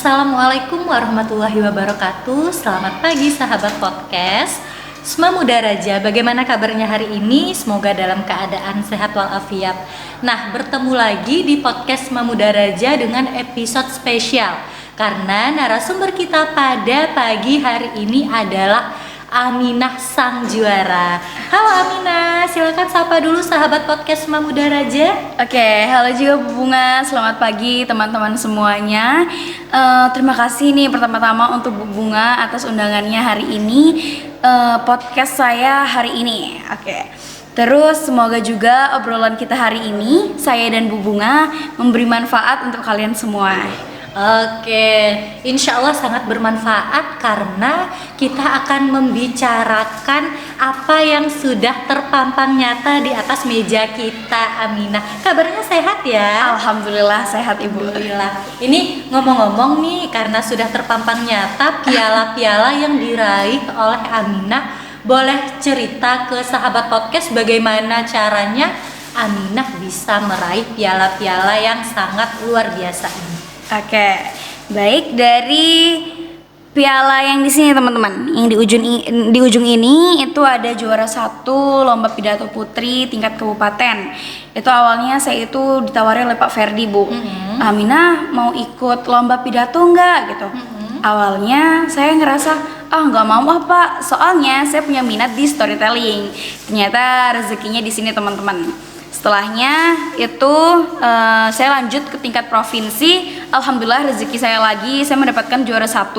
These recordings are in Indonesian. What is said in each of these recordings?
Assalamualaikum warahmatullahi wabarakatuh. Selamat pagi sahabat podcast Sma Muda Raja. Bagaimana kabarnya hari ini? Semoga dalam keadaan sehat walafiat. Nah, bertemu lagi di podcast Sma Muda Raja dengan episode spesial. Karena narasumber kita pada pagi hari ini adalah Aminah sang juara. Halo Aminah, silakan sapa dulu sahabat podcast Sma Muda Raja. Oke, halo juga Bu Bunga. Selamat pagi teman-teman semuanya. Terima kasih nih pertama-tama untuk Bu Bunga atas undangannya hari ini podcast saya hari ini. Oke. Terus semoga juga obrolan kita hari ini saya dan Bu Bunga memberi manfaat untuk kalian semua. Oke, insya Allah sangat bermanfaat karena kita akan membicarakan apa yang sudah terpampang nyata di atas meja kita. Aminah, kabarnya sehat ya? Alhamdulillah sehat Ibu. Alhamdulillah. Ini ngomong-ngomong nih, karena sudah terpampang nyata piala-piala yang diraih oleh Aminah, boleh cerita ke sahabat podcast bagaimana caranya Aminah bisa meraih piala-piala yang sangat luar biasa ini? Oke, baik, dari piala yang di sini teman-teman, yang di ujung ini itu ada juara 1 lomba pidato putri tingkat kabupaten. Itu awalnya saya itu ditawari oleh Pak Ferdi, Bu. Aminah mau ikut lomba pidato enggak gitu. Awalnya saya ngerasa nggak mau Pak, soalnya saya punya minat di storytelling. Ternyata rezekinya di sini teman-teman. Setelahnya itu saya lanjut ke tingkat provinsi. Alhamdulillah rezeki saya mendapatkan juara 1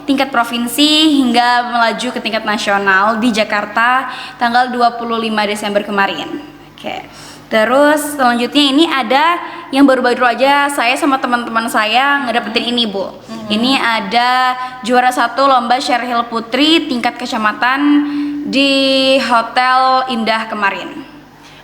tingkat provinsi hingga melaju ke tingkat nasional di Jakarta tanggal 25 Desember kemarin. Oke. Terus selanjutnya ini ada yang baru-baru aja saya sama teman-teman saya ngedapetin ini, Bu. Ini ada juara 1 lomba Sherhil Putri tingkat kecamatan di Hotel Indah kemarin.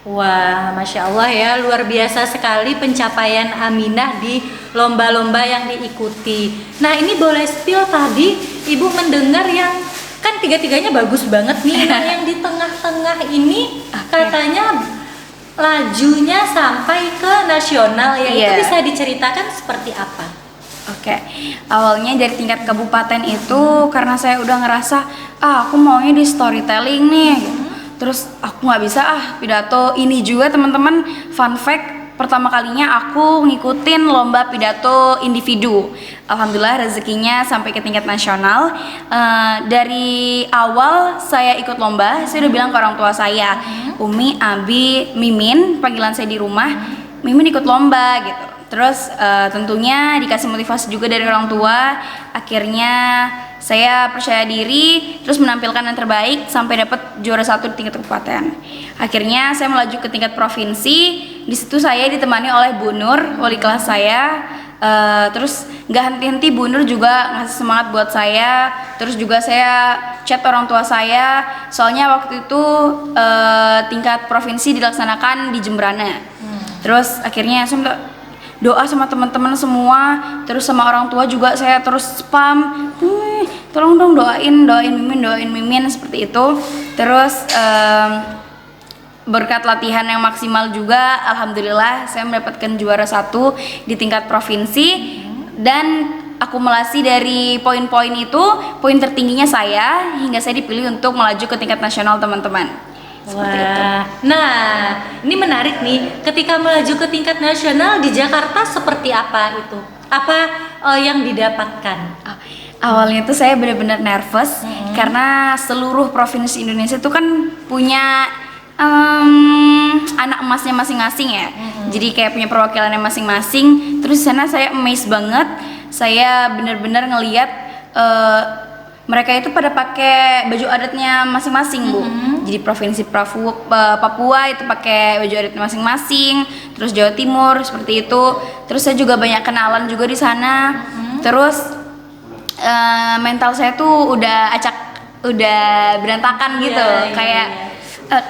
Wah, Masya Allah ya, luar biasa sekali pencapaian Aminah di lomba-lomba yang diikuti. Nah, ini boleh spill tadi Ibu mendengar yang kan tiga-tiganya bagus banget nih. Nah, yang di tengah-tengah ini katanya lajunya sampai ke nasional ya. Itu bisa diceritakan seperti apa? Oke, awalnya dari tingkat kabupaten itu karena saya udah ngerasa aku maunya di storytelling nih. Terus aku nggak bisa pidato. Ini juga teman-teman, fun fact, pertama kalinya aku ngikutin lomba pidato individu. Alhamdulillah rezekinya sampai ke tingkat nasional. Dari awal saya ikut lomba, saya udah bilang ke orang tua saya, Umi, Abi, Mimin, panggilan saya di rumah, Mimin ikut lomba gitu. Terus tentunya dikasih motivasi juga dari orang tua. Akhirnya saya percaya diri, terus menampilkan yang terbaik sampai dapat juara 1 di tingkat kabupaten. Akhirnya saya melaju ke tingkat provinsi. Di situ saya ditemani oleh Bu Nur, wali kelas saya. Terus nggak henti-henti Bu Nur juga ngasih semangat buat saya. Terus juga saya chat orang tua saya. Soalnya waktu itu tingkat provinsi dilaksanakan di Jembrana. Terus akhirnya saya minta doa sama teman-teman semua, terus sama orang tua juga saya terus spam, tolong dong doain Mimin seperti itu. Terus berkat latihan yang maksimal juga, alhamdulillah saya mendapatkan juara 1 di tingkat provinsi. Dan akumulasi dari poin-poin itu, poin tertingginya saya hingga saya dipilih untuk melaju ke tingkat nasional teman-teman. Wah, nah ini menarik nih. Ketika melaju ke tingkat nasional di Jakarta seperti apa itu? Apa yang didapatkan? Awalnya tuh saya benar-benar nervous karena seluruh provinsi Indonesia itu kan punya anak emasnya masing-masing ya. Jadi kayak punya perwakilannya masing-masing. Terus di sana saya amazed banget. Saya benar-benar ngelihat mereka itu pada pakai baju adatnya masing-masing, Bu. Jadi provinsi Papua itu pakai baju adatnya masing-masing. Terus Jawa Timur seperti itu. Terus saya juga banyak kenalan juga di sana. Terus mental saya tuh udah berantakan gitu.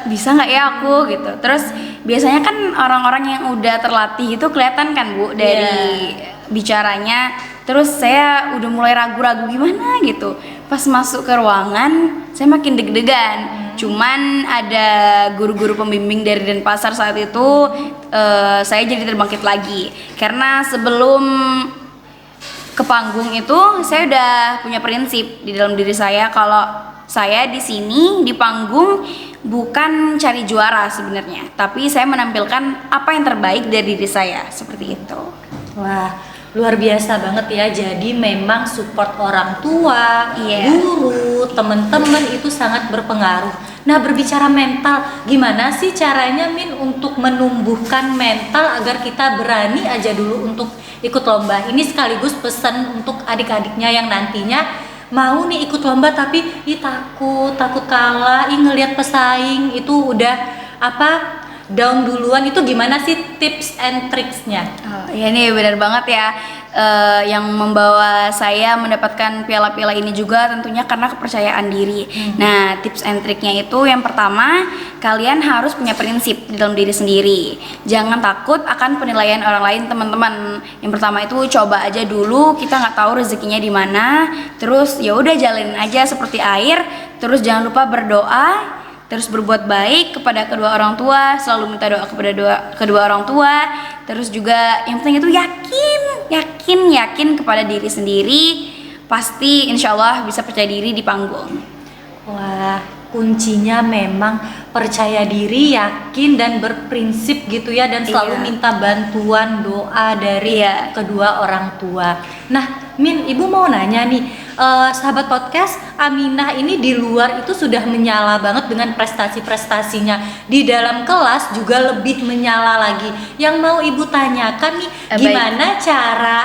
Bisa nggak ya aku gitu. Terus biasanya kan orang-orang yang udah terlatih itu kelihatan kan, Bu, dari bicaranya. Terus saya udah mulai ragu-ragu gimana gitu. Pas masuk ke ruangan, saya makin deg-degan. Cuman ada guru-guru pembimbing dari Denpasar saat itu, saya jadi terbangkit lagi. Karena sebelum ke panggung itu saya udah punya prinsip di dalam diri saya kalau saya di sini di panggung bukan cari juara sebenarnya, tapi saya menampilkan apa yang terbaik dari diri saya, seperti itu. Wah, luar biasa banget ya. Jadi memang support orang tua, guru, teman-teman itu sangat berpengaruh. Nah, berbicara mental, gimana sih caranya Min untuk menumbuhkan mental agar kita berani aja dulu untuk ikut lomba? Ini sekaligus pesan untuk adik-adiknya yang nantinya mau nih ikut lomba tapi takut kalah, ngelihat pesaing itu udah down duluan. Itu gimana sih tips and tricksnya? Oh, ya ini benar banget ya. Yang membawa saya mendapatkan piala-piala ini juga tentunya karena kepercayaan diri. Nah, tips and triknya itu yang pertama, kalian harus punya prinsip di dalam diri sendiri. Jangan takut akan penilaian orang lain, teman-teman. Yang pertama itu coba aja dulu, kita nggak tahu rezekinya di mana. Terus ya udah jalanin aja seperti air. Terus jangan lupa berdoa. Terus berbuat baik kepada kedua orang tua, selalu minta doa kepada kedua orang tua. Terus juga yang penting itu yakin kepada diri sendiri. Pasti insya Allah bisa percaya diri di panggung. Wah, kuncinya memang percaya diri, yakin dan berprinsip gitu ya, dan selalu minta bantuan doa dari kedua orang tua. Nah, Min, Ibu mau nanya nih, sahabat podcast, Aminah ini di luar itu sudah menyala banget dengan prestasi-prestasinya. Di dalam kelas juga lebih menyala lagi. Yang mau Ibu tanyakan nih, gimana cara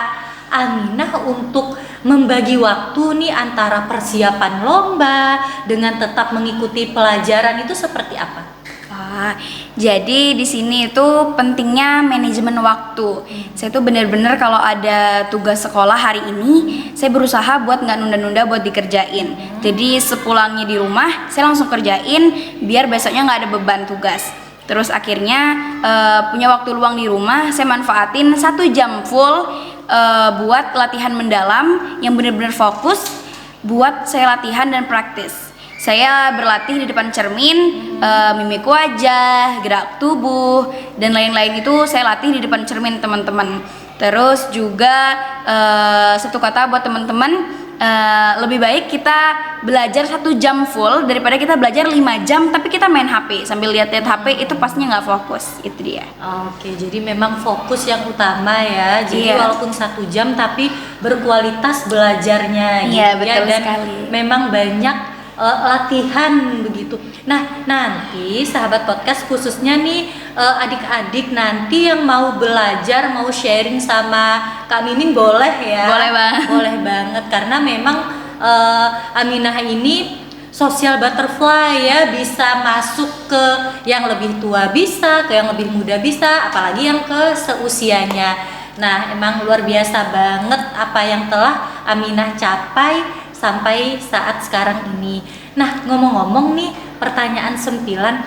Aminah untuk membagi waktu nih antara persiapan lomba dengan tetap mengikuti pelajaran itu seperti apa? Jadi di sini itu pentingnya manajemen waktu. Saya tuh bener-bener kalau ada tugas sekolah hari ini, saya berusaha buat nggak nunda-nunda buat dikerjain. Jadi sepulangnya di rumah, saya langsung kerjain biar besoknya nggak ada beban tugas. Terus akhirnya punya waktu luang di rumah, saya manfaatin 1 jam full buat latihan mendalam yang bener-bener fokus buat saya latihan dan praktis. Saya berlatih di depan cermin, mimik wajah, gerak tubuh, dan lain-lain itu saya latih di depan cermin, teman-teman. Terus juga satu kata buat teman-teman, lebih baik kita belajar 1 jam full daripada kita belajar 5 jam tapi kita main HP sambil lihat-lihat HP, itu pastinya nggak fokus. Itu dia. Oke, jadi memang fokus yang utama ya. Jadi walaupun 1 jam tapi berkualitas belajarnya gitu betul dan sekali. Memang banyak latihan begitu. Nah, nanti sahabat podcast khususnya nih adik-adik nanti yang mau belajar, mau sharing sama Kak Mimin boleh ya? Boleh banget. Boleh banget karena memang Aminah ini social butterfly ya, bisa masuk ke yang lebih tua bisa, ke yang lebih muda bisa, apalagi yang ke seusianya. Nah, emang luar biasa banget apa yang telah Aminah capai sampai saat sekarang ini. Nah, ngomong-ngomong nih, pertanyaan sempilan,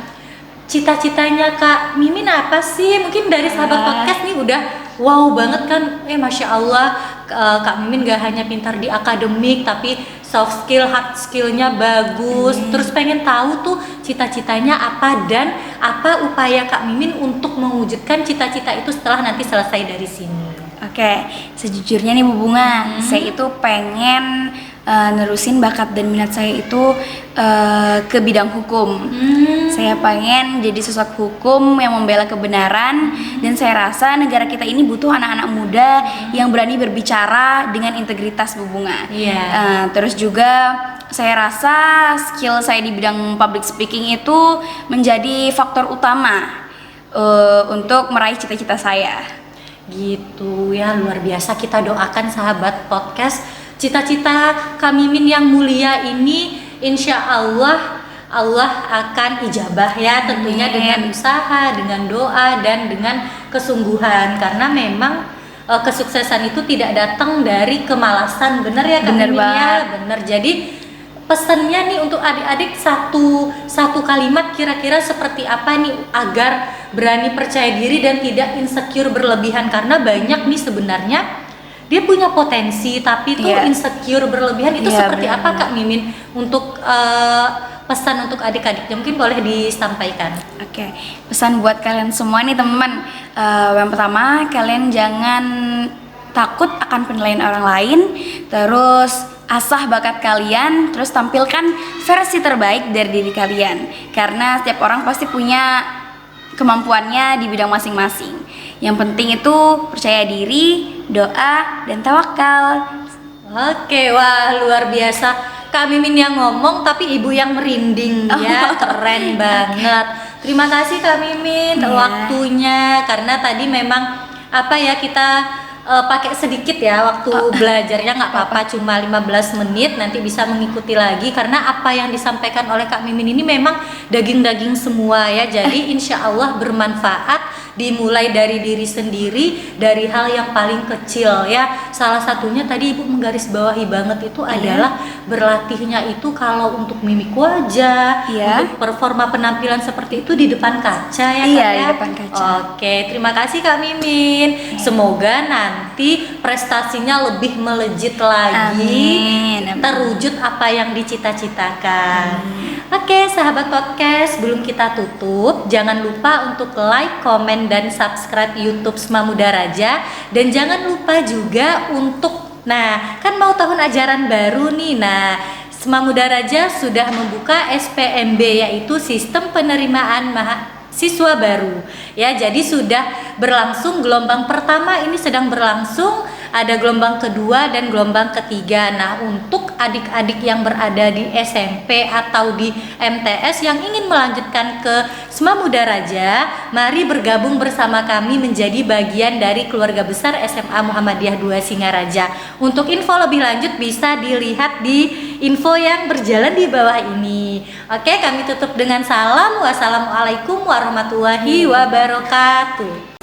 cita-citanya Kak Mimin apa sih? Mungkin dari sahabat podcast nih udah wow banget kan, Masya Allah, Kak Mimin gak hanya pintar di akademik, tapi soft skill, hard skillnya bagus. Terus pengen tahu tuh cita-citanya apa dan apa upaya Kak Mimin untuk mewujudkan cita-cita itu setelah nanti selesai dari sini. Oke, sejujurnya nih Bu Bunga, saya itu pengen nerusin bakat dan minat saya itu ke bidang hukum. Saya pengen jadi sosok hukum yang membela kebenaran, dan saya rasa negara kita ini butuh anak-anak muda yang berani berbicara dengan integritas, Bu Bunga. Terus juga saya rasa skill saya di bidang public speaking itu menjadi faktor utama untuk meraih cita-cita saya. Gitu ya, luar biasa. Kita doakan sahabat podcast, cita-cita Kak Mimin yang mulia ini insya Allah akan ijabah ya, tentunya dengan usaha, dengan doa dan dengan kesungguhan, karena memang kesuksesan itu tidak datang dari kemalasan. Bener ya Kak Mimin ya? Bener. Jadi pesannya nih untuk adik-adik satu kalimat kira-kira seperti apa nih agar berani percaya diri dan tidak insecure berlebihan, karena banyak nih sebenarnya dia punya potensi tapi tuh insecure berlebihan. Itu seperti apa Kak Mimin untuk pesan untuk adik-adiknya, mungkin boleh disampaikan. Oke, pesan buat kalian semua nih teman-teman, yang pertama kalian jangan takut akan penilaian orang lain, terus asah bakat kalian, terus tampilkan versi terbaik dari diri kalian. Karena setiap orang pasti punya kemampuannya di bidang masing-masing. Yang penting itu percaya diri, doa, dan tawakal. Oke, wah luar biasa. Kak Mimin yang ngomong tapi ibu yang merinding ya, keren banget. Terima kasih Kak Mimin Iya. waktunya, karena tadi memang apa ya, kita pakai sedikit ya waktu belajarnya, nggak apa-apa, cuma 15 menit, nanti bisa mengikuti lagi karena apa yang disampaikan oleh Kak Mimin ini memang daging-daging semua ya, jadi insya Allah bermanfaat, dimulai dari diri sendiri, dari hal yang paling kecil ya. Salah satunya tadi Ibu menggarisbawahi banget itu adalah berlatihnya itu kalau untuk mimik wajah, Iya. untuk performa penampilan seperti itu di depan kaca ya Kak Iya, ya? di depan kaca. Oke, terima kasih Kak Mimin. Semoga nanti prestasinya lebih melejit lagi, Amin, amin. terwujud apa yang dicita-citakan. Oke, sahabat podcast, sebelum kita tutup, jangan lupa untuk like, komen, dan subscribe YouTube Sma Muda Raja. Dan jangan lupa juga untuk, nah kan mau tahun ajaran baru nih, nah Sma Muda Raja sudah membuka SPMB, yaitu Sistem Penerimaan Mahasiswa Baru ya. Jadi sudah berlangsung gelombang pertama, ini sedang berlangsung, ada gelombang kedua dan gelombang ketiga. Nah, untuk adik-adik yang berada di SMP atau di MTS yang ingin melanjutkan ke Sma Muda Raja, mari bergabung bersama kami menjadi bagian dari keluarga besar SMA Muhammadiyah 2 Singaraja. Untuk info lebih lanjut bisa dilihat di info yang berjalan di bawah ini. Oke, kami tutup dengan salam. Wassalamualaikum warahmatullahi wabarakatuh.